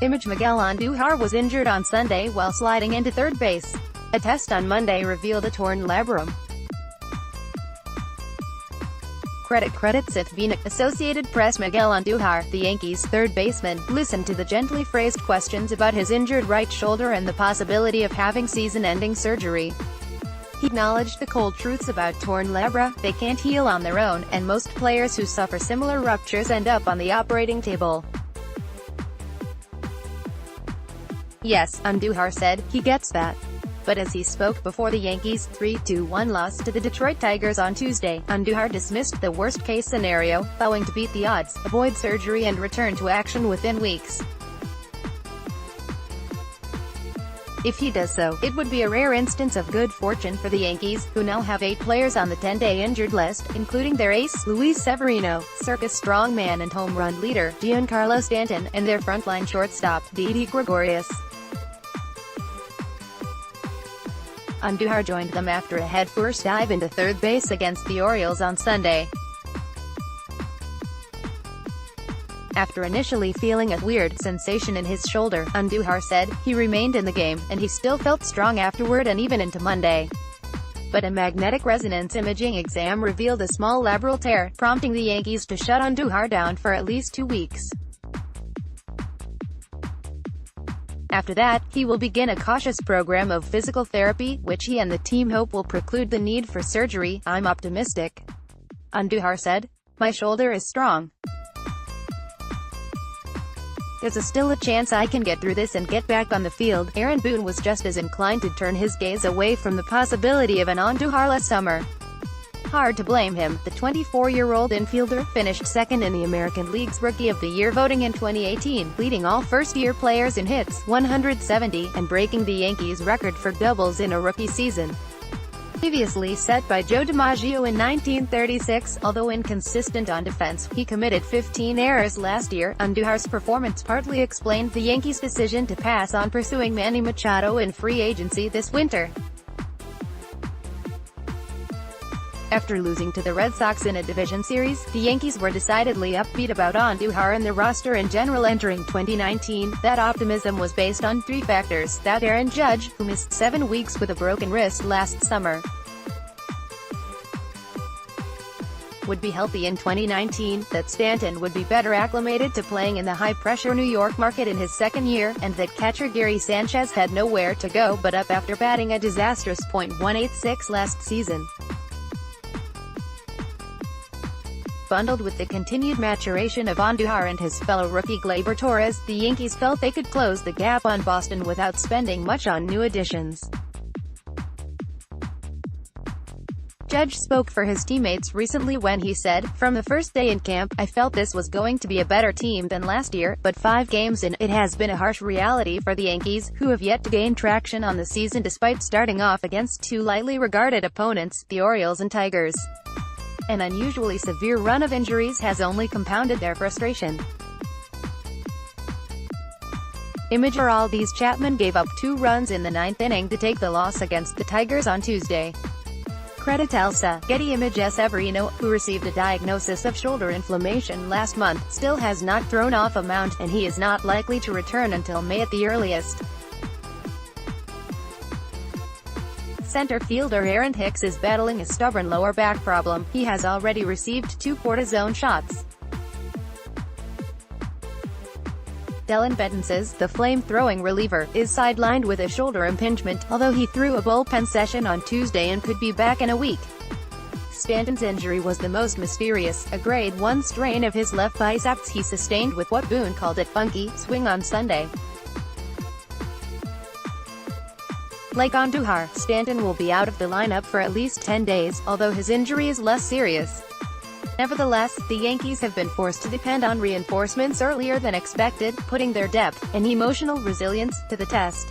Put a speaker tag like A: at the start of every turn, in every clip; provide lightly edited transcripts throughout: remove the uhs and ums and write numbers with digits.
A: ImageMiguel Andujar was injured on Sunday while sliding into third base. A test on Monday revealed a torn labrum. CreditCreditSeth Wenig, Associated Press. Miguel Andujar, the Yankees' third baseman, listened to the gently phrased questions about his injured right shoulder and the possibility of having season-ending surgery. He acknowledged the cold truths about torn labra: they can't heal on their own, and most players who suffer similar ruptures end up on the operating table. Yes, Andujar said, he gets that. But as he spoke before the Yankees' 3-1 loss to the Detroit Tigers on Tuesday, Andujar dismissed the worst-case scenario, vowing to beat the odds, avoid surgery and return to action within weeks. If he does so, it would be a rare instance of good fortune for the Yankees, who now have 8 players on the 10-day injured list, including their ace, Luis Severino, circus strongman and home run leader, Giancarlo Stanton, and their frontline shortstop, Didi Gregorius. Andujar joined them after a head-first dive into third base against the Orioles on Sunday. After initially feeling a weird sensation in his shoulder, Andujar said, he remained in the game, and he still felt strong afterward and even into Monday. But a magnetic resonance imaging exam revealed a small labral tear, prompting the Yankees to shut Andujar down for at least 2 weeks. After that, he will begin a cautious program of physical therapy, which he and the team hope will preclude the need for surgery. I'm optimistic. Andujar said. My shoulder is strong. There's still a chance I can get through this and get back on the field. Aaron Boone was just as inclined to turn his gaze away from the possibility of an Andujar-less summer. Hard to blame him. The 24-year-old infielder finished second in the American League's Rookie of the Year voting in 2018, leading all first-year players in hits, 170, and breaking the Yankees' record for doubles in a rookie season, previously set by Joe DiMaggio in 1936. Although inconsistent on defense, he committed 15 errors last year. Andujar's performance partly explained the Yankees' decision to pass on pursuing Manny Machado in free agency this winter. After losing to the Red Sox in a division series, the Yankees were decidedly upbeat about Andujar and the roster in general entering 2019. That optimism was based on 3 factors: that Aaron Judge, who missed 7 weeks with a broken wrist last summer, would be healthy in 2019, that Stanton would be better acclimated to playing in the high-pressure New York market in his second year, and that catcher Gary Sanchez had nowhere to go but up after batting a disastrous .186 last season. Bundled with the continued maturation of Andujar and his fellow rookie Gleyber Torres, the Yankees felt they could close the gap on Boston without spending much on new additions. Judge spoke for his teammates recently when he said, from the first day in camp, I felt this was going to be a better team than last year, but 5 games in, it has been a harsh reality for the Yankees, who have yet to gain traction on the season despite starting off against 2 lightly regarded opponents, the Orioles and Tigers. An unusually severe run of injuries has only compounded their frustration. Aldis Chapman gave up 2 runs in the 9th inning to take the loss against the Tigers on Tuesday. CreditCreditSeth Getty Image Severino, who received a diagnosis of shoulder inflammation last month, still has not thrown off a mound, and he is not likely to return until May at the earliest. Center fielder Aaron Hicks is battling a stubborn lower back problem. He has already received 2 cortisone shots. Dellin Betances, the flame-throwing reliever, is sidelined with a shoulder impingement, although he threw a bullpen session on Tuesday and could be back in a week. Stanton's injury was the most mysterious, a grade 1 strain of his left biceps he sustained with what Boone called a funky swing on Sunday. Like Andujar, Stanton will be out of the lineup for at least 10 days, although his injury is less serious. Nevertheless, the Yankees have been forced to depend on reinforcements earlier than expected, putting their depth and emotional resilience to the test.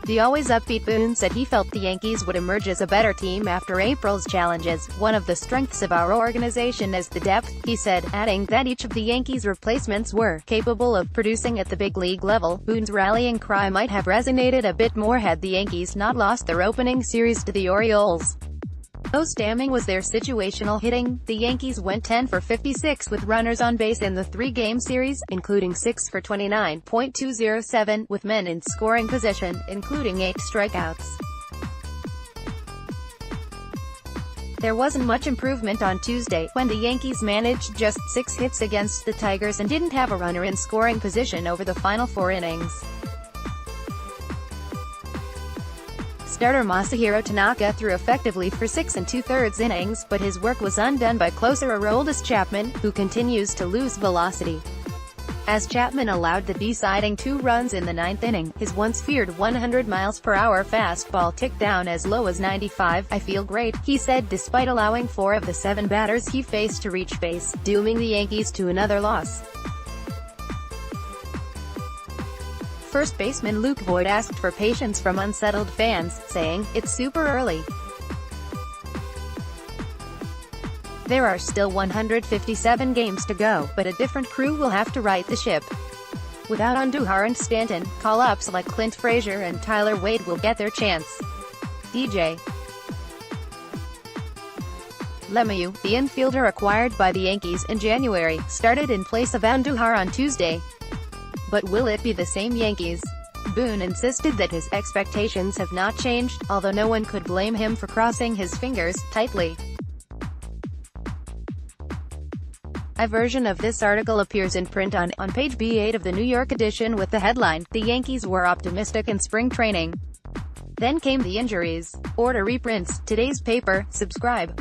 A: The always upbeat Boone said he felt the Yankees would emerge as a better team after April's challenges. One of the strengths of our organization is the depth, he said, adding that each of the Yankees' replacements were capable of producing at the big league level. Boone's rallying cry might have resonated a bit more had the Yankees not lost their opening series to the Orioles. Most damning was their situational hitting. The Yankees went 10 for 56 with runners on base in the three-game series, including 6 for 29.207 with men in scoring position, including 8 strikeouts. There wasn't much improvement on Tuesday, when the Yankees managed just 6 hits against the Tigers and didn't have a runner in scoring position over the final 4 innings. Starter Masahiro Tanaka threw effectively for 6 2/3 innings, but his work was undone by closer Aroldis Chapman, who continues to lose velocity. As Chapman allowed the deciding 2 runs in the 9th inning, his once-feared 100 mph fastball ticked down as low as 95. "I feel great," he said, despite allowing 4 of the 7 batters he faced to reach base, dooming the Yankees to another loss. First baseman Luke Voit asked for patience from unsettled fans, saying, "It's super early. There are still 157 games to go, but a different crew will have to right the ship. Without Andujar and Stanton, call-ups like Clint Frazier and Tyler Wade will get their chance." DJ LeMahieu, the infielder acquired by the Yankees in January, started in place of Andujar on Tuesday. But will it be the same Yankees? Boone insisted that his expectations have not changed, although no one could blame him for crossing his fingers tightly. A version of this article appears in print on page B8 of the New York edition with the headline, "The Yankees were optimistic in spring training. Then came the injuries." Order reprints today's paper. Subscribe.